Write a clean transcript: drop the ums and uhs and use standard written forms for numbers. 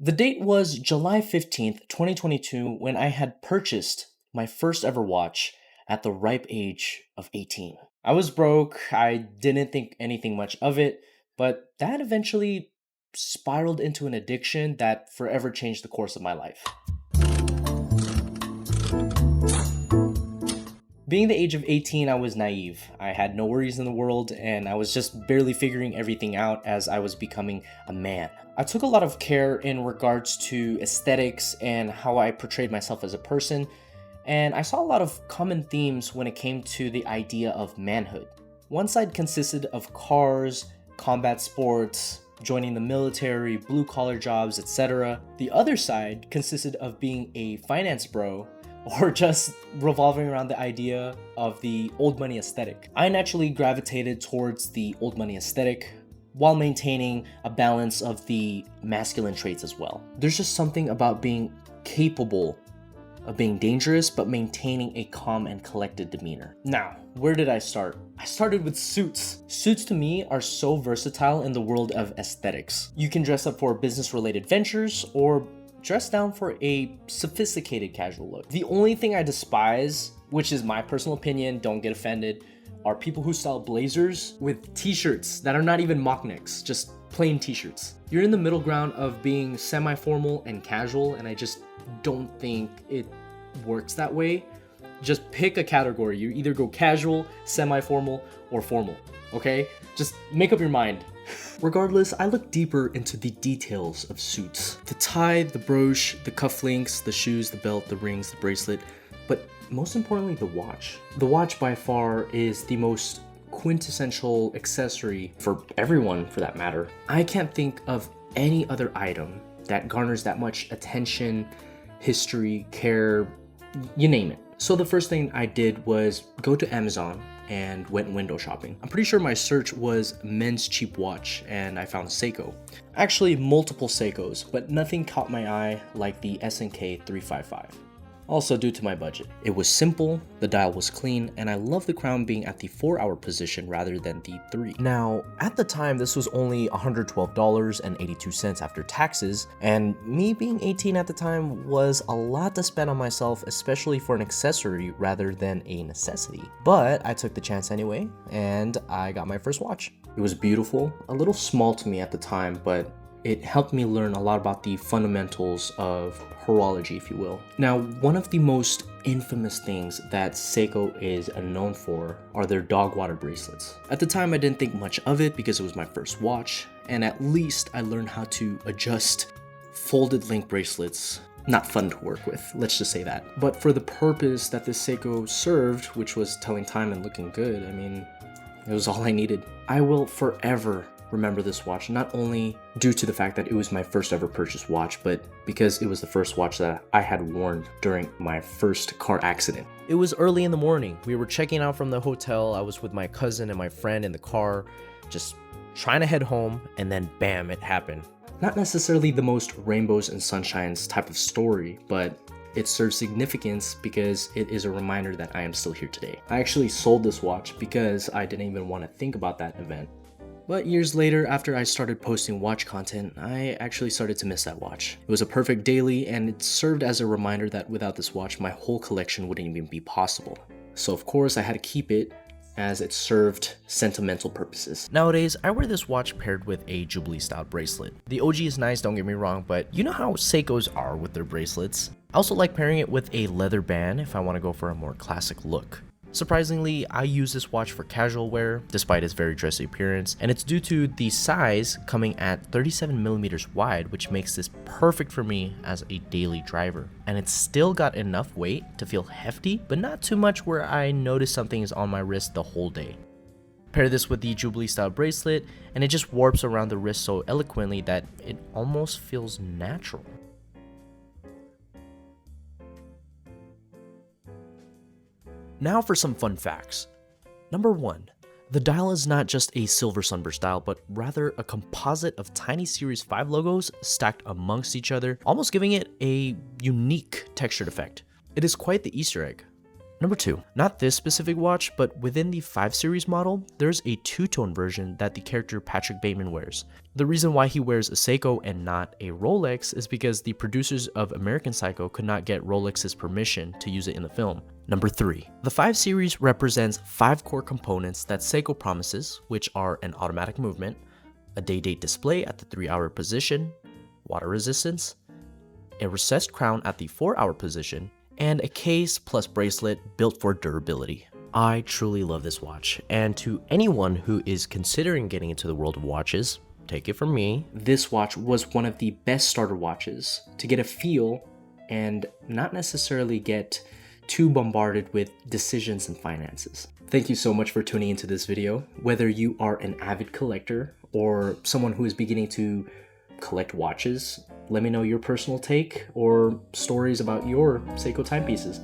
The date was July 15th, 2022, when I had purchased my first ever watch at the ripe age of 18. I was broke, I didn't think anything much of it, but that eventually spiraled into an addiction that forever changed the course of my life. Being the age of 18, I was naive. I had no worries in the world, and I was just barely figuring everything out as I was becoming a man. I took a lot of care in regards to aesthetics and how I portrayed myself as a person, and I saw a lot of common themes when it came to the idea of manhood. One side consisted of cars, combat sports, joining the military, blue collar jobs, etc. The other side consisted of being a finance bro or just revolving around the idea of the old money aesthetic. I naturally gravitated towards the old money aesthetic while maintaining a balance of the masculine traits as well. There's just something about being capable of being dangerous but maintaining a calm and collected demeanor. Now, where did I start? I started with suits. Suits to me are so versatile in the world of aesthetics. You can dress up for business-related ventures or dress down for a sophisticated casual look. The only thing I despise, which is my personal opinion, don't get offended, are people who style blazers with t-shirts that are not even mock necks, just plain t-shirts. You're in the middle ground of being semi-formal and casual, and I just don't think it works that way. Just pick a category. You either go casual, semi-formal, or formal, okay? Just make up your mind. Regardless, I look deeper into the details of suits. The tie, the brooch, the cufflinks, the shoes, the belt, the rings, the bracelet, but most importantly, the watch. The watch by far is the most quintessential accessory for everyone for that matter. I can't think of any other item that garners that much attention, history, care, you name it. So the first thing I did was go to Amazon and went window shopping. I'm pretty sure my search was men's cheap watch and I found Seiko. Actually multiple Seikos, but nothing caught my eye like the S&K 355. Also due to my budget. It was simple, the dial was clean, and I love the crown being at the 4-hour position rather than the 3. Now, at the time, this was only $112.82 after taxes, and me being 18 at the time was a lot to spend on myself, especially for an accessory rather than a necessity. But I took the chance anyway, and I got my first watch. It was beautiful, a little small to me at the time, but it helped me learn a lot about the fundamentals of horology, if you will. Now, one of the most infamous things that Seiko is known for are their dog water bracelets. At the time, I didn't think much of it because it was my first watch, and at least I learned how to adjust folded link bracelets. Not fun to work with, let's just say that. But for the purpose that this Seiko served, which was telling time and looking good, I mean, it was all I needed. I will forever remember this watch, not only due to the fact that it was my first ever purchased watch, but because it was the first watch that I had worn during my first car accident. It was early in the morning. We were checking out from the hotel. I was with my cousin and my friend in the car, just trying to head home, and then bam, it happened. Not necessarily the most rainbows and sunshines type of story, but it serves significance because it is a reminder that I am still here today. I actually sold this watch because I didn't even want to think about that event. But years later, after I started posting watch content, I actually started to miss that watch. It was a perfect daily, and it served as a reminder that without this watch, my whole collection wouldn't even be possible. So of course, I had to keep it, as it served sentimental purposes. Nowadays, I wear this watch paired with a Jubilee style bracelet. The OG is nice, don't get me wrong, but you know how Seikos are with their bracelets. I also like pairing it with a leather band if I want to go for a more classic look. Surprisingly, I use this watch for casual wear, despite its very dressy appearance, and it's due to the size coming at 37mm wide, which makes this perfect for me as a daily driver. And it's still got enough weight to feel hefty, but not too much where I notice something is on my wrist the whole day. Pair this with the Jubilee style bracelet, and it just warps around the wrist so eloquently that it almost feels natural. Now for some fun facts. Number 1. The dial is not just a silver sunburst dial, but rather a composite of tiny Series 5 logos stacked amongst each other, almost giving it a unique textured effect. It is quite the Easter egg. Number 2. Not this specific watch, but within the 5 Series model, there's a two-tone version that the character Patrick Bateman wears. The reason why he wears a Seiko and not a Rolex is because the producers of American Psycho could not get Rolex's permission to use it in the film. Number 3. The 5 Series represents 5 core components that Seiko promises, which are an automatic movement, a day-date display at the 3-hour position, water resistance, a recessed crown at the 4-hour position, and a case plus bracelet built for durability. I truly love this watch, and to anyone who is considering getting into the world of watches, take it from me, this watch was one of the best starter watches to get a feel and not necessarily get too bombarded with decisions and finances. Thank you so much for tuning into this video. Whether you are an avid collector or someone who is beginning to collect watches, let me know your personal take or stories about your Seiko timepieces.